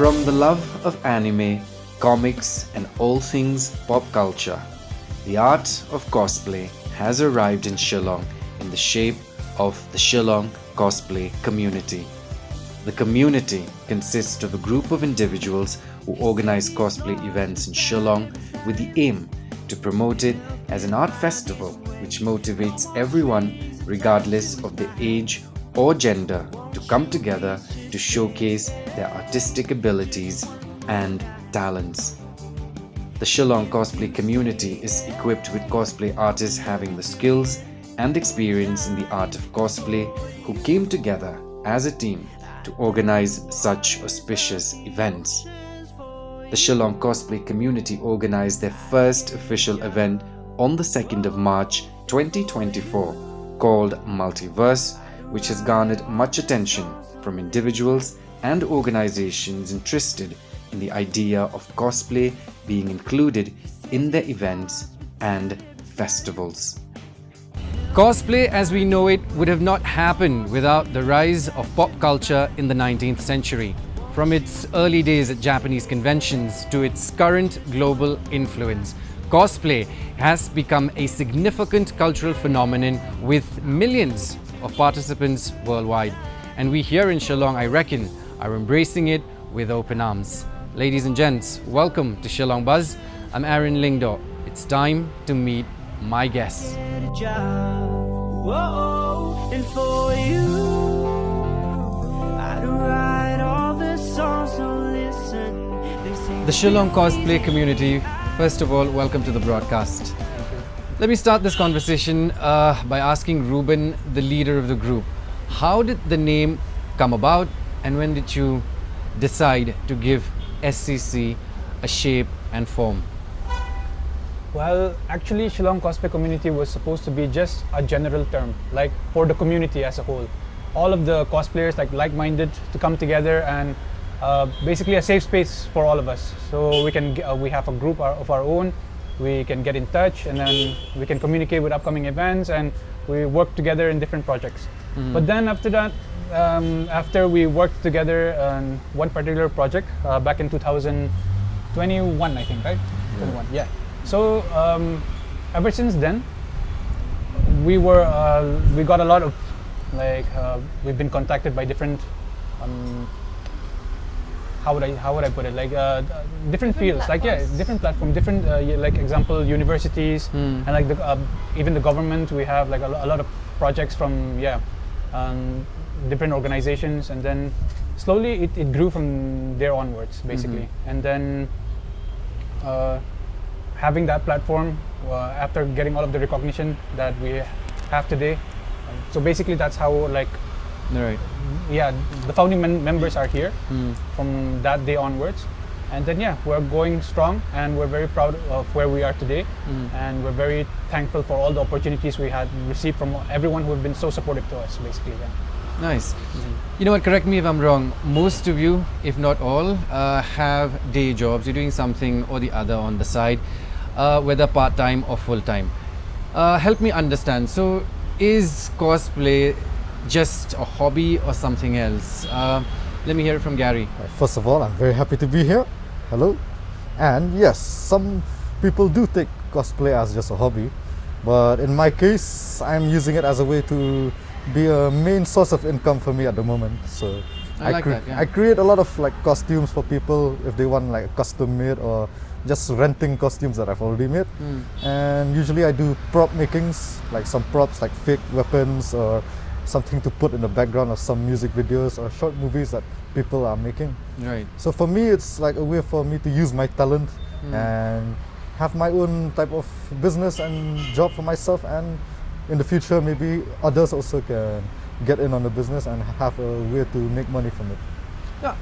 From the love of anime, comics, and all things pop culture, the art of cosplay has arrived in Shillong in the shape of the Shillong Cosplay Community. The community consists of a group of individuals who organize cosplay events in Shillong with the aim to promote it as an art festival which motivates everyone, regardless of their age or gender, to come together to showcase their artistic abilities and talents. The Shillong Cosplay Community is equipped with cosplay artists having the skills and experience in the art of cosplay who came together as a team to organize such auspicious events. The Shillong Cosplay Community organized their first official event on the 2nd of March 2024 called Multiverse, which has garnered much attention from individuals and organizations interested in the idea of cosplay being included in their events and festivals. Cosplay as we know it would have not happened without the rise of pop culture in the 19th century. From its early days at Japanese conventions to its current global influence, cosplay has become a significant cultural phenomenon with millions of participants worldwide. And we here in Shillong, I reckon, are embracing it with open arms. Ladies and gents, welcome to Shillong Buzz. I'm Aaron Lingdo. It's time to meet my guests. And for you, I'd write all the songs, so listen. The Shillong Cosplay Community, first of all, welcome to the broadcast. Let me start this conversation by asking Ruben, the leader of the group, how did the name come about and when did you decide to give SCC a shape and form? Well, actually, Shillong Cosplay Community was supposed to be just a general term, like for the community as a whole. All of the cosplayers, like-minded, to come together and basically a safe space for all of us. So we have a group of our own. We can get in touch and then we can communicate with upcoming events and we work together in different projects. Mm-hmm. But then after that, after we worked together on one particular project back in 2021, I think, right? Yeah. 21, yeah. So ever since then, we got a lot of we've been contacted by different how would I put it, different fields, different platforms, different example universities and even the government. We have a lot of projects from different organizations, and then slowly it grew from there onwards basically. Mm-hmm. And then having that platform after getting all of the recognition that we have today, so basically that's how right. Yeah, the founding members are here from that day onwards, and then we're going strong and we're very proud of where we are today, and we're very thankful for all the opportunities we had received from everyone who have been so supportive to us basically. Nice. You know what, correct me if I'm wrong, most of you, if not all, have day jobs. You're doing something or the other on the side, whether part-time or full-time. Help me understand, so is cosplay just a hobby or something else? Let me hear it from Gary. First of all, I'm very happy to be here. Hello. And yes, some people do take cosplay as just a hobby, but in my case, I'm using it as a way to be a main source of income for me at the moment. So I create a lot of costumes for people if they want custom made or just renting costumes that I've already made. And usually I do prop makings, some props like fake weapons or something to put in the background of some music videos or short movies that people are making. Right. So for me, it's a way for me to use my talent and have my own type of business and job for myself, and in the future maybe others also can get in on the business and have a way to make money from it. Yeah,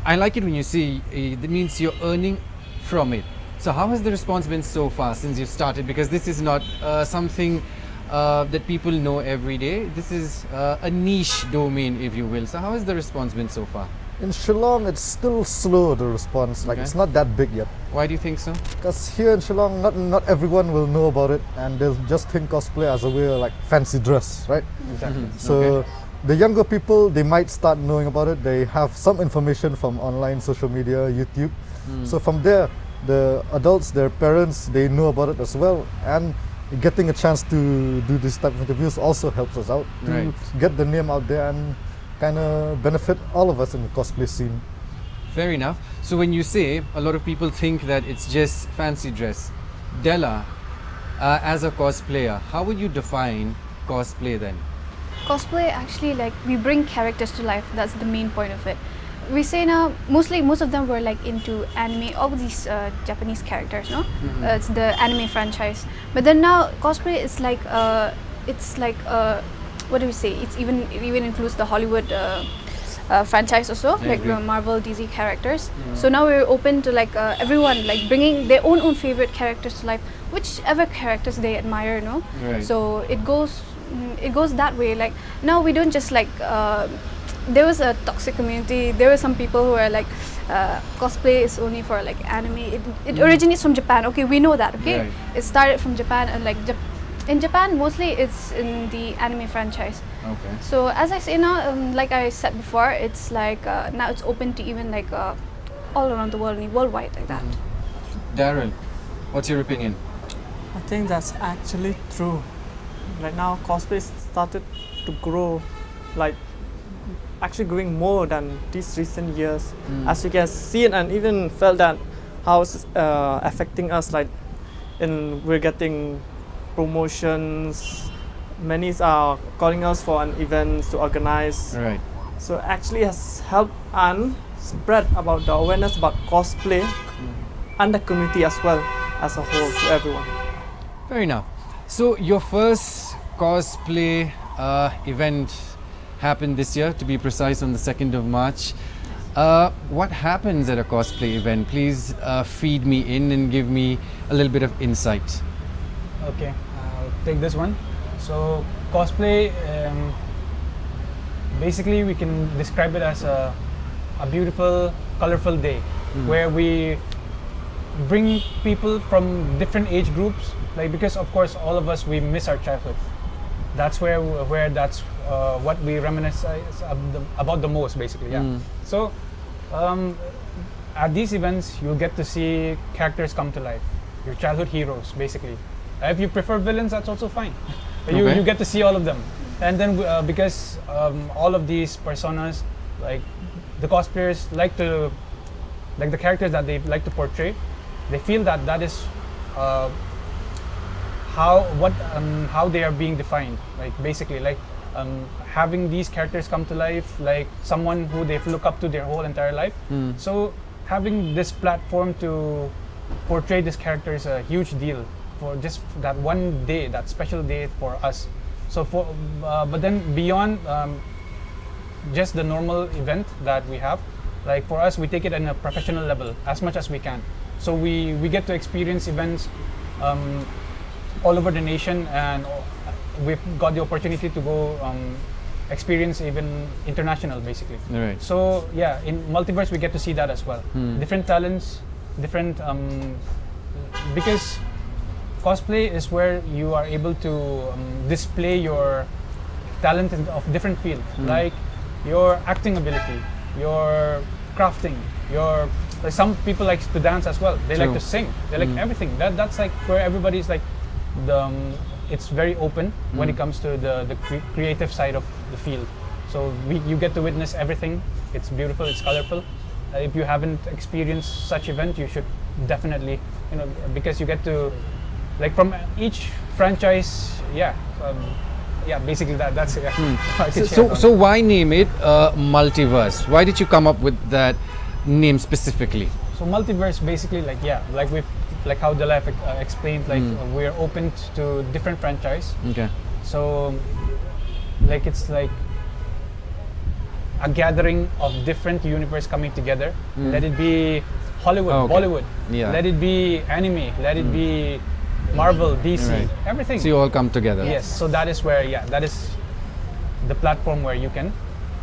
I like it when you say that means you're earning from it. So how has the response been so far since you started? Because this is not something that people know every day. This is a niche domain, if you will. So how has the response been so far? In Shillong, it's still slow, the response. It's not that big yet. Why do you think so? Because here in Shillong, not everyone will know about it, and they'll just think cosplay as a way of fancy dress, right? Exactly. So the younger people, they might start knowing about it. They have some information from online, social media, YouTube. So from there, the adults, their parents, they know about it as well. And getting a chance to do this type of interviews also helps us out to Right. get the name out there and kind of benefit all of us in the cosplay scene. Fair enough. So when you say, a lot of people think that it's just fancy dress. Della, as a cosplayer, how would you define cosplay then? Cosplay actually, like, we bring characters to life. That's the main point of it. We say now most of them were like into anime, all these Japanese characters, no? It's the anime franchise. But then now cosplay is like what do we say? It even includes the Hollywood franchise also, I like agree. Marvel, DC characters. So now we're open to like everyone like bringing their own favorite characters to life, whichever characters they admire, no? Right. So it goes that way. Like now we don't just like there was a toxic community. There were some people who are like cosplay is only for like anime. It originates from Japan. Okay, we know that. Okay, Right. it started from Japan, and like in Japan mostly it's in the anime franchise. Okay. So as I say now, like I said before, it's like now it's open to even like all around the world, worldwide like that. Daryl, what's your opinion? I think that's actually true. Right now, cosplay started to grow, like actually growing more than these recent years. As you can see it and even felt that how it's affecting us. Like, we're getting promotions. Many are calling us for an event to organize. Right. So actually, it has helped and spread about the awareness about cosplay and the community as well as a whole to everyone. Fair enough. So your first cosplay event happened this year, to be precise, on the 2nd of March. What happens at a cosplay event? Please feed me in and give me a little bit of insight. Okay, I'll take this one. So cosplay, basically we can describe it as a beautiful, colorful day where we bring people from different age groups. Like, because of course all of us, we miss our childhood. That's where that's what we reminisce about the most, basically. Yeah. So at these events, you'll get to see characters come to life. Your childhood heroes, basically. If you prefer villains, that's also fine. Okay. You get to see all of them. And then because all of these personas, like the cosplayers like the characters that they like to portray, they feel that is how they are being defined. Like basically, like having these characters come to life, like someone who they've looked up to their whole entire life. So having this platform to portray this character is a huge deal for just that one day, that special day for us. So but then beyond just the normal event that we have, like for us, we take it in a professional level as much as we can. So we get to experience events all over the nation, and we've got the opportunity to go experience even international, basically. Right. So yeah, in Multiverse we get to see that as well. Different talents, different because cosplay is where you are able to display your talent of different fields, like your acting ability, your crafting, your like some people like to dance as well. They like True. to sing. They like everything. That's like where everybody's like it's very open when it comes to the creative side of the field. So you get to witness everything. It's beautiful. It's colorful. If you haven't experienced such event, you should definitely, because you get to, like from each franchise, basically that's it. I can share So why name it Multiverse? Why did you come up with that name specifically? So Multiverse, basically, like how Dela explained, like we're open to different franchise. Okay. So like it's like a gathering of different universe coming together. Let it be Hollywood, Okay. Bollywood. Yeah. Let it be anime. Let it be Marvel, DC, Right. everything. So you all come together. Yes. So that is where that is the platform where you can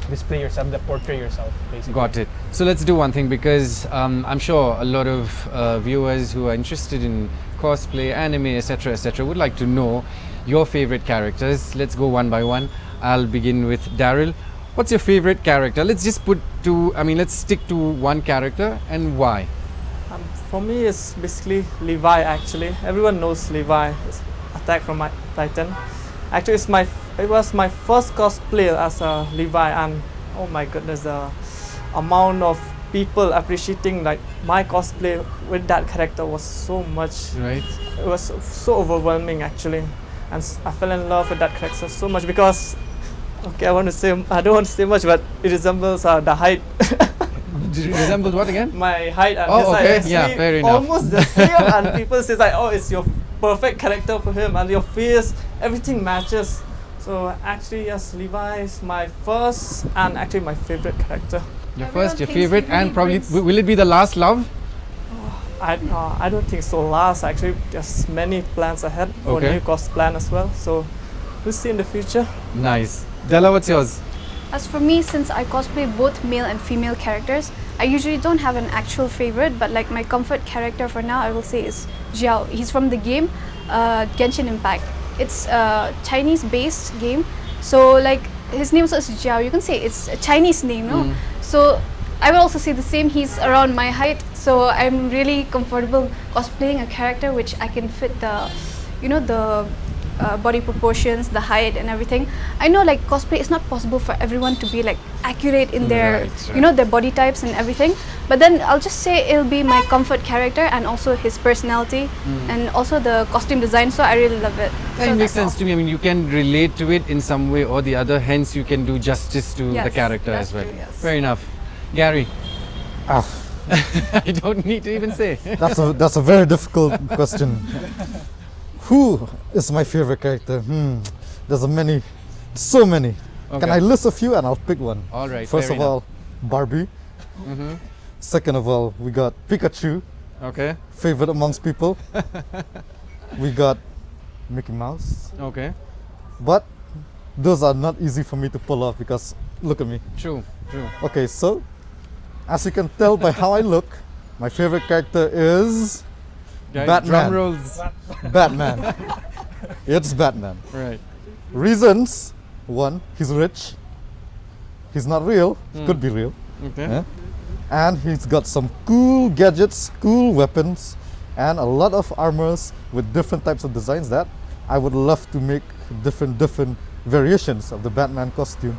display yourself, portray yourself, basically. Got it. So let's do one thing, because I'm sure a lot of viewers who are interested in cosplay, anime, etc., would like to know your favorite characters. Let's go one by one. I'll begin with Daryl. What's your favorite character? Let's just let's stick to one character, and why? For me, it's basically Levi. Actually, everyone knows Levi. It's Attack from Titan. Actually, it was my first cosplay as a Levi, and oh my goodness, the amount of people appreciating like my cosplay with that character was so much. Right. It was so overwhelming actually, and I fell in love with that character so much because, okay, I don't want to say much, but it resembles the height. Resembles what again? My height and Oh, his height okay. actually Yeah, fair enough. almost the same, and people say like, oh, it's your perfect character for him, and your face, everything matches. So actually, yes, Levi is my first and actually my favorite character. Your Everyone first, your thinks he favorite, really and probably brings- will it be the last love? I don't think so. Last actually, there's many plans ahead for Okay. new cos plan as well. So we'll see in the future. Nice. Della, what's yours? As for me, since I cosplay both male and female characters, I usually don't have an actual favorite, but like my comfort character for now, I will say is Xiao. He's from the game Genshin Impact. It's a Chinese-based game, so like his name is Xiao. You can say it's a Chinese name, no? So I will also say the same. He's around my height, so I'm really comfortable cosplaying a character which I can fit the, the body proportions, the height, and everything. I know like cosplay is not possible for everyone to be like accurate in their, Right. their body types and everything. But then I'll just say it'll be my comfort character and also his personality and also the costume design. So I really love it. That So makes that's all. sense to me. I mean, you can relate to it in some way or the other. Hence, you can do justice to the Yes, character that's as well. true, yes. Fair enough. Gary, Ah, I don't need to even say. that's a very difficult question. Who is my favorite character? There's so many. Can Okay. I list a few and I'll pick one? All right. First fair of all, Barbie. Mm-hmm. Second of all, we got Pikachu, Okay. favorite amongst people. We got Mickey Mouse. Okay. But those are not easy for me to pull off because look at me. True. True. Okay, so as you can tell by how I look, my favorite character is Guys, Batman. drum rolls. Batman. It's Batman. Right. Reasons: one, he's rich. He's not real. He could be real. Okay. Yeah? And he's got some cool gadgets, cool weapons, and a lot of armors with different types of designs that I would love to make different variations of the Batman costume.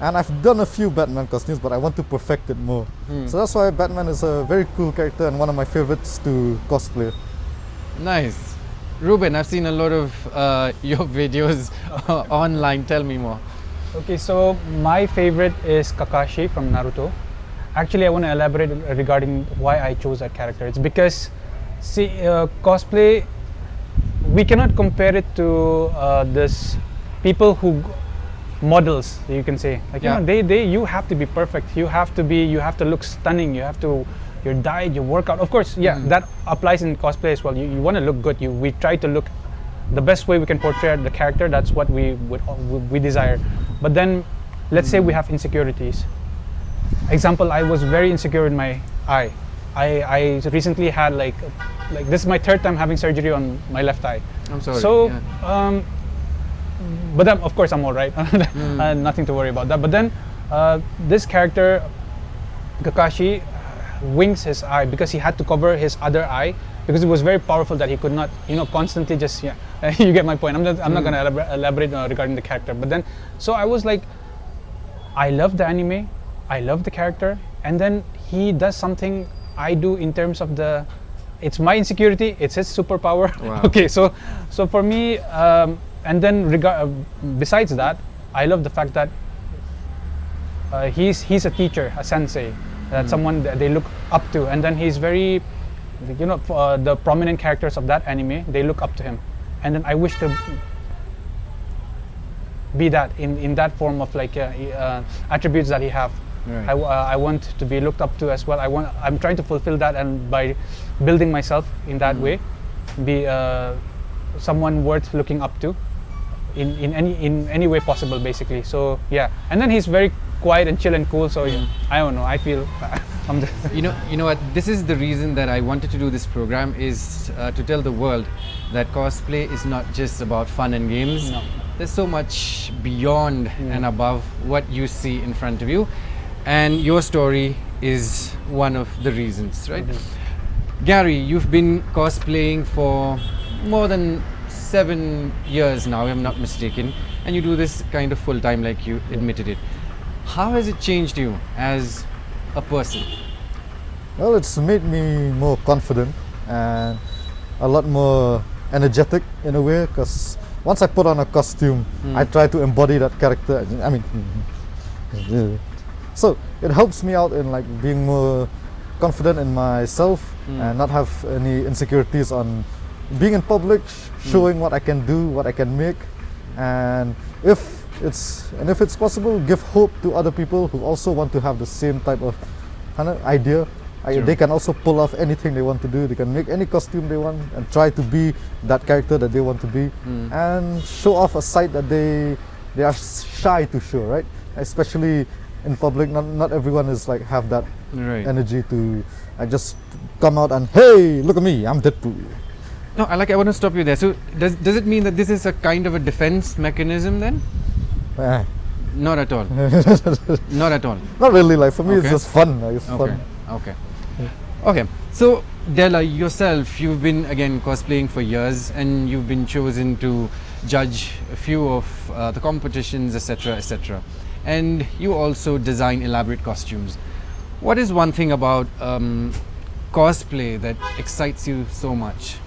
And I've done a few Batman costumes, but I want to perfect it more. So that's why Batman is a very cool character and one of my favorites to cosplay. Nice. Ruben, I've seen a lot of your videos online. Tell me more. Okay, so my favorite is Kakashi from Naruto. Actually, I want to elaborate regarding why I chose that character. It's because, see, cosplay, we cannot compare it to this people who models, you can say. Like, Yeah. you have to be perfect. You have to look stunning. Your diet, your workout. Of course, yeah, that applies in cosplay as well. You want to look good. We try to look the best way we can portray the character. That's what we desire. But then, let's say we have insecurities. Example, I was very insecure in my eye. I recently had like this is my third time having surgery on my left eye. I'm sorry. So, yeah. but then of course I'm all right. Nothing to worry about that. But then this character, Kakashi, winks his eye because he had to cover his other eye because it was very powerful that he could not, constantly just, you get my point. I'm not going to elaborate regarding the character. But then, so I was like, I love the anime, I love the character, and then he does something I do in terms of it's my insecurity, it's his superpower. Wow. Okay, so for me, and then besides that, I love the fact that he's a teacher, a sensei, that someone that they look up to, and then he's very, the prominent characters of that anime, they look up to him, and then I wish to be that in that form of like attributes that he have. Right. I want to be looked up to as well. I'm trying to fulfill that, and by building myself in that way, be someone worth looking up to in any way possible, basically. So yeah, and then he's very quiet and chill and cool. So I don't know. I feel I'm just You know what? This is the reason that I wanted to do this program is to tell the world that cosplay is not just about fun and games. No. there's so much beyond and above what you see in front of you, and your story is one of the reasons, right? Gary, you've been cosplaying for more than 7 years now, if I'm not mistaken, and you do this kind of full time, like you admitted it. How has it changed you as a person? Well, it's made me more confident and a lot more energetic in a way, because once I put on a costume, I try to embody that character. I mean, so it helps me out in like being more confident in myself and not have any insecurities on being in public, showing what I can do, what I can make, and if it's possible, give hope to other people who also want to have the same type of idea. They can also pull off anything they want to do. They can make any costume they want and try to be that character that they want to be, and show off a side that they are shy to show, right? Especially in public, not everyone is like have that energy to just come out and, hey, look at me, I'm Deadpool. No, I want to stop you there. So does it mean that this is a kind of a defense mechanism then? Not at all. Not at all. Not really. Like for me, it's just fun. Like, it's fun. Okay. So Della, yourself, you've been again cosplaying for years, and you've been chosen to judge a few of the competitions, etc., etc. And you also design elaborate costumes. What is one thing about cosplay that excites you so much?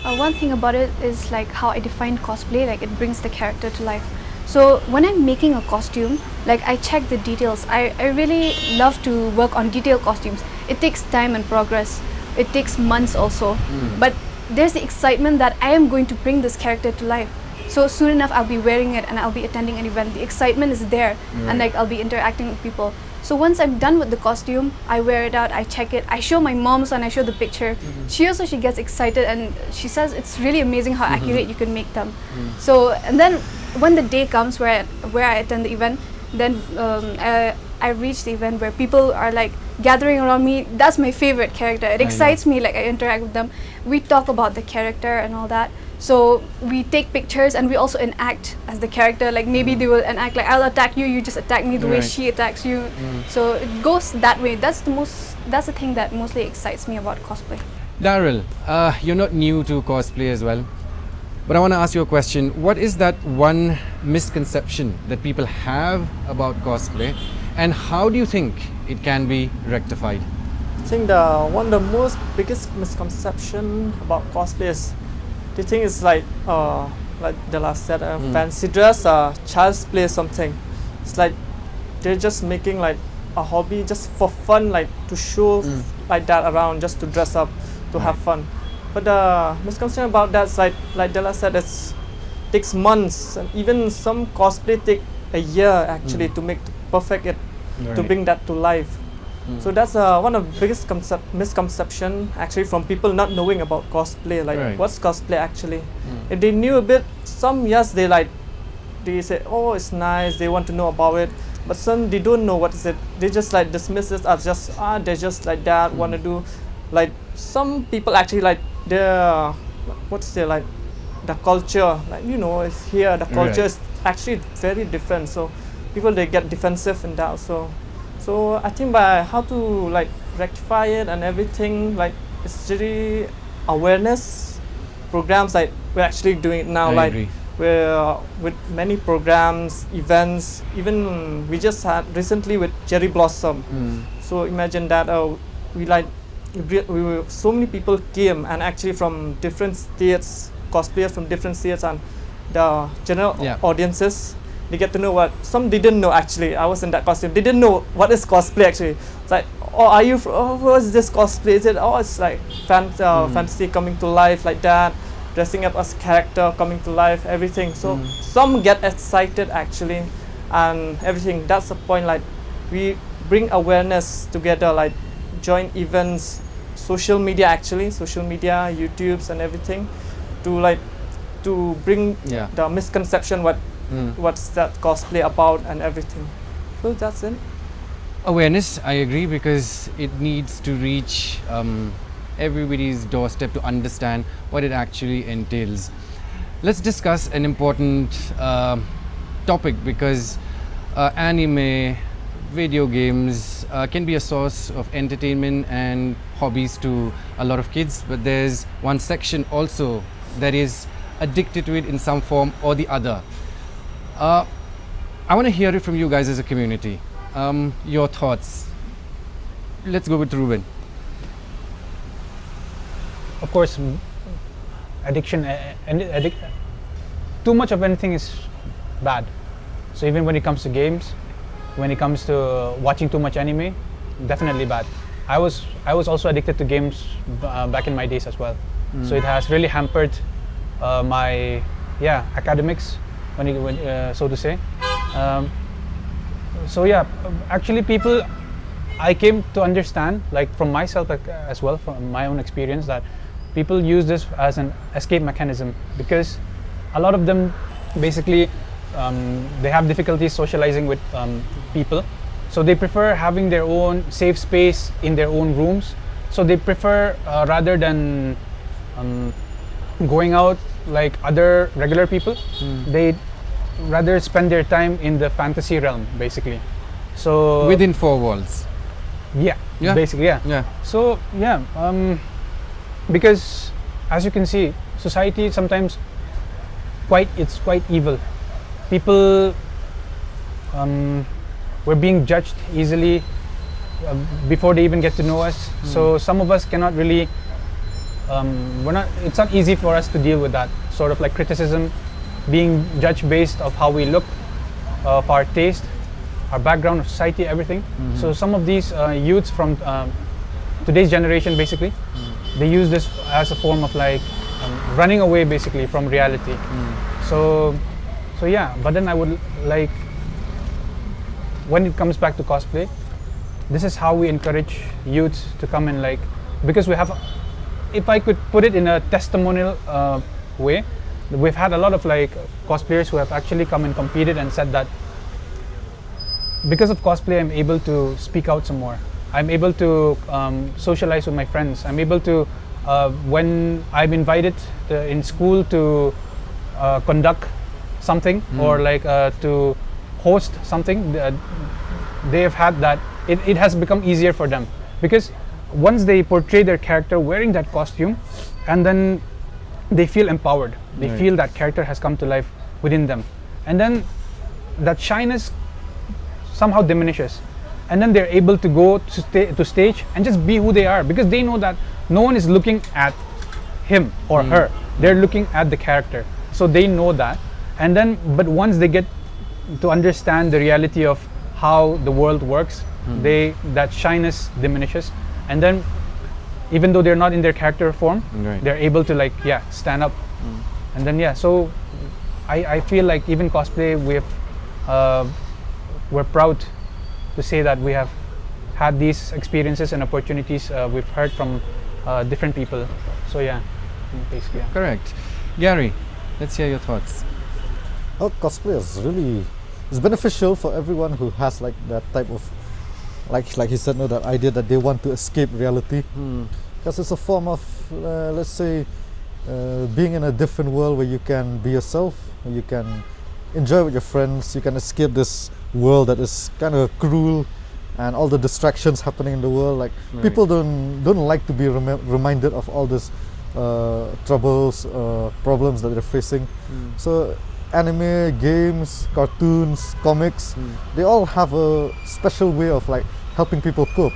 One thing about it is like how I define cosplay, like it brings the character to life. So when I'm making a costume, like I check the details. I really love to work on detailed costumes. It takes time and progress. It takes months also. But there's the excitement that I am going to bring this character to life. So soon enough I'll be wearing it and I'll be attending an event. The excitement is there, and like I'll be interacting with people. So once I'm done with the costume, I wear it out, I check it, I show my mom, and I show the picture. She gets excited and she says it's really amazing how accurate you can make them. So, and then when the day comes where I attend the event, then I reach the event where people are like gathering around me. That's my favorite character. It excites me, like I interact with them. We talk about the character and all that. So we take pictures and we also enact as the character. Like maybe they will enact like, I'll attack you, you just attack me the way she attacks you. So it goes that way. That's the thing that mostly excites me about cosplay. Daryl, you're not new to cosplay as well, but I want to ask you a question. What is that one misconception that people have about cosplay, and how do you think it can be rectified? I think one of the most biggest misconception about cosplay is they think it's like the last said, fancy dress, child's play something. It's like they're just making like a hobby just for fun, like to show like that around, just to dress up, to have fun. But the misconception about that is like Della said, it takes months, and even some cosplay take a year actually to perfect it, to bring that to life. So that's one of the biggest misconception actually from people not knowing about cosplay. Like what's cosplay actually? If they knew a bit, some they say, oh, it's nice, they want to know about it. But some they don't know what is it. They just like dismiss it as just they're just like that, want to do. Like some people actually like their like the culture, like it's here, the culture is actually very different. So people they get defensive in that. So I think by how to like rectify it and everything, like it's really awareness programs, like we're actually doing it now. I agree. We're with many programs, events, even we just had recently with Cherry Blossom. So imagine that so many people came, and actually from different states, cosplayers from different states, and the general audiences, they get to know what some didn't know actually. I was in that costume. They didn't know what is cosplay actually. It's like, oh, are you? What is this cosplay? Is it? Oh, it's like fantasy coming to life like that, dressing up as character coming to life, everything. So some get excited actually, and everything. That's the point. Like we bring awareness together, like join events, social media, YouTubes and everything, to bring the misconception what's that cosplay about and everything. So that's it. Awareness, I agree, because it needs to reach everybody's doorstep to understand what it actually entails. let's discuss an important topic, because anime, video games can be a source of entertainment and hobbies to a lot of kids, but there's one section also that is addicted to it in some form or the other. I want to hear it from you guys as a community. Your thoughts. Let's go with Ruben. Of course, addiction too much of anything is bad. So even when it comes to games, when it comes to watching too much anime, definitely bad. I was also addicted to games back in my days as well. So it has really hampered my academics, so to say. Actually people, I came to understand, like from myself as well, from my own experience, that people use this as an escape mechanism, because a lot of them basically they have difficulties socializing with people, so they prefer having their own safe space in their own rooms. So they prefer rather than going out like other regular people, they rather spend their time in the fantasy realm, basically. So Within four walls. yeah, Yeah. basically, yeah. So because as you can see, society sometimes it's quite evil. People we're being judged easily before they even get to know us. So some of us cannot really it's not easy for us to deal with that sort of like criticism, being judged based of how we look, of our taste, our background, society, everything. So some of these youths from today's generation, basically, they use this as a form of like running away basically from reality. So yeah, but then I would like, when it comes back to cosplay, this is how we encourage youths to come in, like, because we have, if I could put it in a testimonial way, we've had a lot of like cosplayers who have actually come and competed and said that because of cosplay I'm able to speak out some more. I'm able to socialize with my friends. I'm able to, when I'm invited in school to conduct something or like to host something, they have had that. It has become easier for them, because once they portray their character wearing that costume, and then they feel empowered. They feel that character has come to life within them, and then that shyness somehow diminishes, and then they're able to go to stage and just be who they are, because they know that no one is looking at him or her. They're looking at the character, so they know that. And then, but once they get to understand the reality of how the world works, that shyness diminishes, and then even though they're not in their character form, they're able to like stand up. And then so I feel like even cosplay, we're proud to say that we have had these experiences and opportunities. We've heard from different people. So basically. Correct. Gary, let's hear your thoughts. Oh, cosplay is really, it's beneficial for everyone who has like that type of, like he said, no, that idea that they want to escape reality, because it's a form of let's say being in a different world where you can be yourself, where you can enjoy with your friends, you can escape this world that is kind of cruel and all the distractions happening in the world. Like people don't like to be reminded of all this troubles, problems that they're facing. So anime, games, cartoons, comics, they all have a special way of like helping people cope.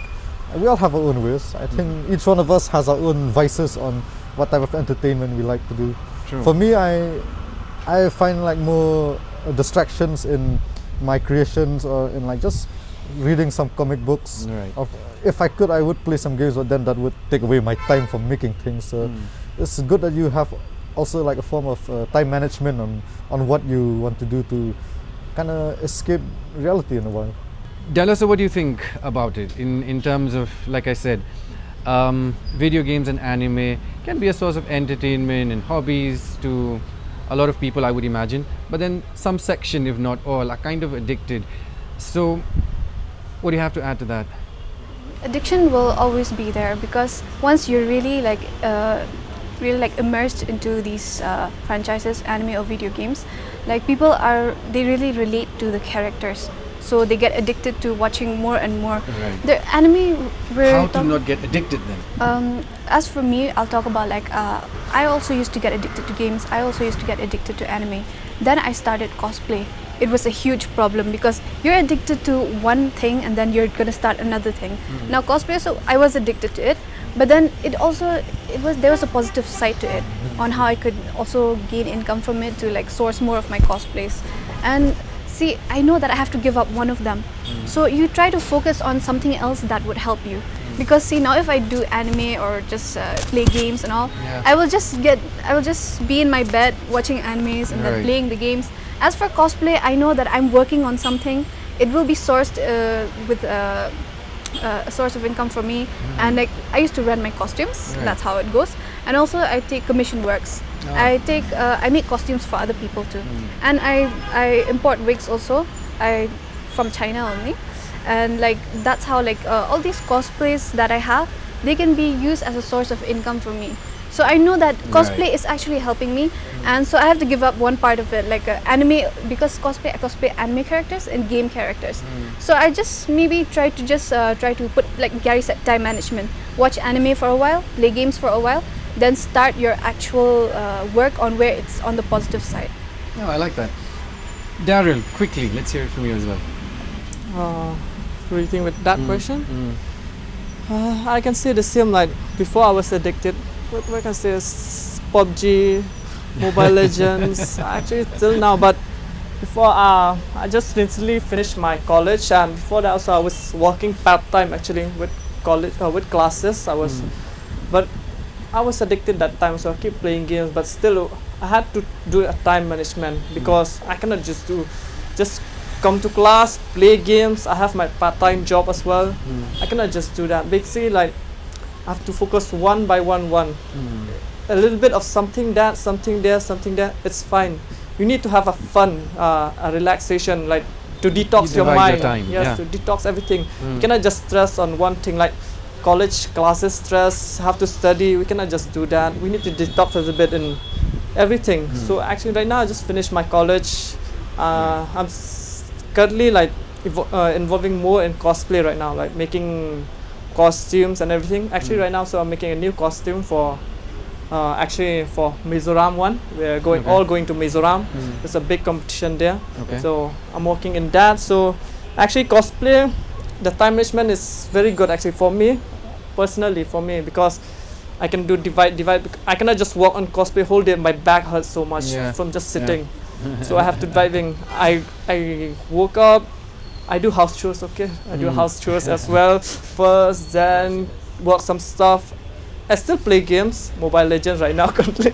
And we all have our own ways. I think each one of us has our own vices on what type of entertainment we like to do. True. For me, I find like more distractions in my creations, or in like just reading some comic books. If I could, I would play some games, but then that would take away my time from making things. So it's good that you have also like a form of time management on what you want to do to kind of escape reality in a while. Della, so what do you think about it in terms of, like I said, video games and anime can be a source of entertainment and hobbies to a lot of people, I would imagine, but then some section, if not all, are kind of addicted. So what do you have to add to that? Addiction will always be there, because once you're really like really like immersed into these franchises, anime or video games, like they really relate to the characters. So they get addicted to watching more and more. Right. The anime. How to not get addicted then? As for me, I'll talk about like I also used to get addicted to games. I also used to get addicted to anime. Then I started cosplay. It was a huge problem because you're addicted to one thing and then you're gonna start another thing. Now cosplay, so I was addicted to it, but then there was a positive side to it on how I could also gain income from it to like source more of my cosplays. And see, I know that I have to give up one of them. So you try to focus on something else that would help you. Because see, now if I do anime or just play games and all, I will just be in my bed watching animes and then playing the games. As for cosplay, I know that I'm working on something. It will be sourced with a source of income for me. And like I used to run my costumes. That's how it goes. And also I take commission works. I make costumes for other people too. And I import wigs also. From China only. And like that's how like all these cosplays that I have, they can be used as a source of income for me. So I know that cosplay is actually helping me, and so I have to give up one part of it, like anime, because I cosplay anime characters and game characters. So I just maybe try to put, like Gary said, time management. Watch anime for a while, play games for a while, then start your actual work on where it's on the positive side. Oh, I like that. Daryl, quickly, let's hear it from you as well. Relating with that question, I can say the same. Like before, I was addicted. What can I say? PUBG, Mobile Legends. Actually, till now. But before, I just recently finished my college, and before that, also I was working part time actually with college with classes. But I was addicted that time, so I keep playing games. But still, I had to do a time management because I cannot just come to class, play games. I have my part-time job as well. I cannot just do that. Basically, like I have to focus one by one. A little bit of something there, something there. It's fine. You need to have a fun, a relaxation, like to detox your mind. Yes, to detox everything. You cannot just stress on one thing, like college classes stress, have to study. We cannot just do that. We need to detox a little bit in everything. So actually, right now I just finished my college. I'm currently like involving more in cosplay right now, like making costumes and everything. Actually right now, so I'm making a new costume for actually for Mizoram one. We're all going to Mizoram. There's a big competition there. So I'm working in that. So actually cosplay, the time management is very good actually for me, personally for me, because I can do divide. I cannot just walk on cosplay whole day. My back hurts so much from just sitting. So I have to diving. I woke up, I do house chores, I do house chores as well first, then work some stuff. I still play games, Mobile Legends right now currently.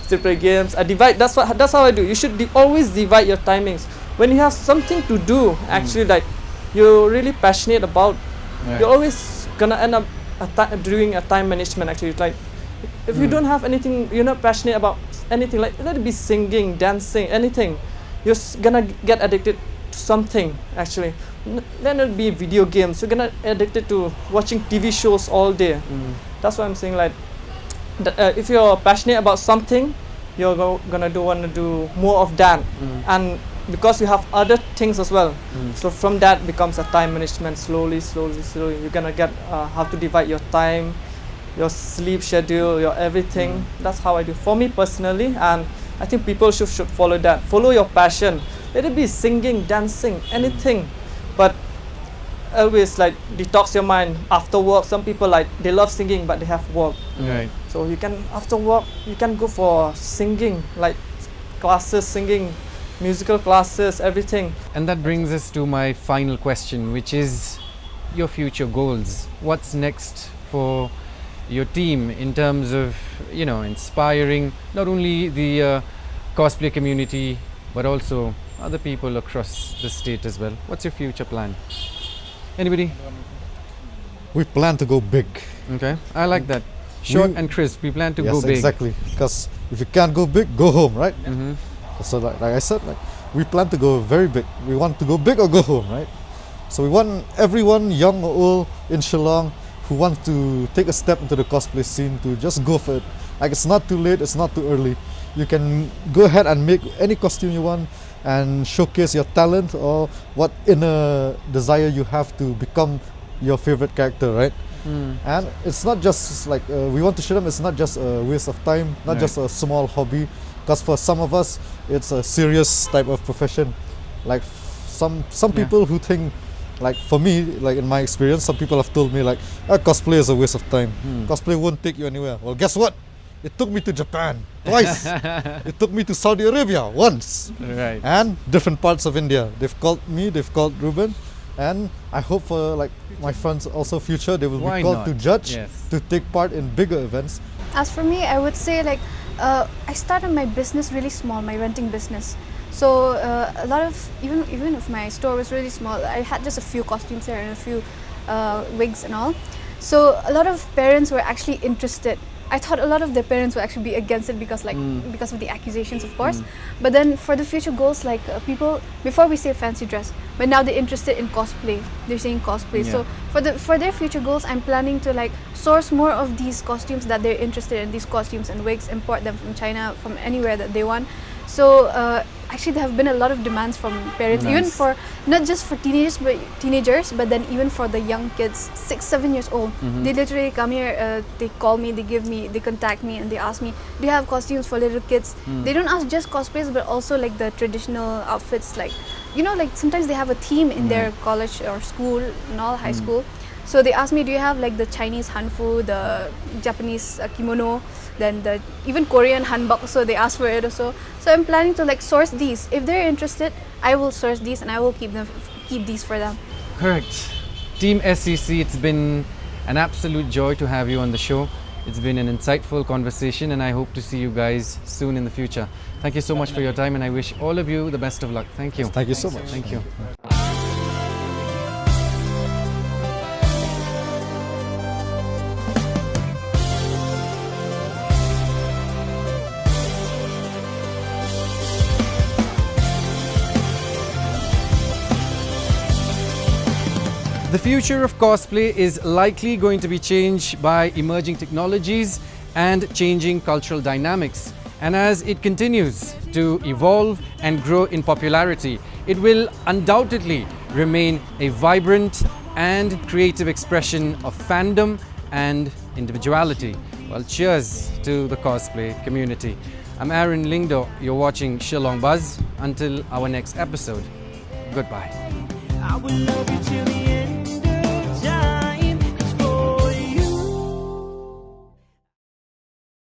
Still play games. I divide, that's how I do. You should always divide your timings. When you have something to do, actually like you're really passionate about, you're always gonna end up doing a time management actually. Like if you don't have anything, you're not passionate about anything, like let it be singing, dancing, anything, you're gonna get addicted to something actually. Let it be video games, you're gonna addicted to watching TV shows all day. That's why I'm saying, like if you're passionate about something, you're gonna want to do more of that. And because you have other things as well, so from that becomes a time management. Slowly you're gonna get how to divide your time, your sleep schedule, your everything. That's how I do for me personally, and I think people should follow that. Follow your passion. Let it be singing, dancing, anything, but always like detox your mind after work. Some people like they love singing but they have work. So you can after work you can go for singing, like classes, singing, musical classes, everything. And that brings us to my final question, which is your future goals. What's next for your team in terms of, inspiring not only the cosplay community but also other people across the state as well? What's your future plan? Anybody? We plan to go big. Okay, I like that. Short and crisp. We plan to go big. Yes, exactly. Because if you can't go big, go home, right? So like I said, like we plan to go very big. We want to go big or go home, right? So we want everyone, young or old, in Shillong, who want to take a step into the cosplay scene to just go for it. Like, it's not too late, it's not too early. You can go ahead and make any costume you want and showcase your talent or what inner desire you have to become your favorite character, right? And it's not just like we want to show them it's not just a waste of time, not just a small hobby, because for some of us it's a serious type of profession. Like some people who think, like for me, like in my experience, some people have told me like, cosplay is a waste of time. Cosplay won't take you anywhere. Well, guess what? It took me to Japan twice. It took me to Saudi Arabia once. Right. And different parts of India. They've called me, they've called Ruben, and I hope for like my friends also future they will Why be called not? to judge, Yes. to take part in bigger events. As for me, I would say like I started my business really small, my renting business. So a lot of even if my store was really small, I had just a few costumes there and a few wigs and all. So a lot of parents were actually interested. I thought a lot of their parents would actually be against it because because of the accusations, of course. But then for the future goals, like people before we say fancy dress, but now they're interested in cosplay. They're saying cosplay. Yeah. So for their future goals, I'm planning to like source more of these costumes that they're interested in, these costumes and wigs, import them from China, from anywhere that they want. So actually there have been a lot of demands from parents, even Nice. for not just for teenagers, but then even for the young kids, 6-7 years old. They literally come here, they call me, they contact me, and they ask me, do you have costumes for little kids? They don't ask just cosplays, but also like the traditional outfits, like like sometimes they have a theme in their college or school and all, high school. So they ask me, do you have like the Chinese hanfu, the Japanese kimono, then the even Korean hanbok, so they ask for it also. So I'm planning to like source these. If they're interested, I will source these and I will keep these for them. Correct. Team SCC, it's been an absolute joy to have you on the show. It's been an insightful conversation and I hope to see you guys soon in the future. Thank you so much for your time and I wish all of you the best of luck. Thank you. Thank you so much. Thank you. The future of cosplay is likely going to be changed by emerging technologies and changing cultural dynamics. And as it continues to evolve and grow in popularity, it will undoubtedly remain a vibrant and creative expression of fandom and individuality. Well, cheers to the cosplay community. I'm Aaron Lingdo. You're watching Shillong Buzz. Until our next episode, goodbye. I will love you till the end.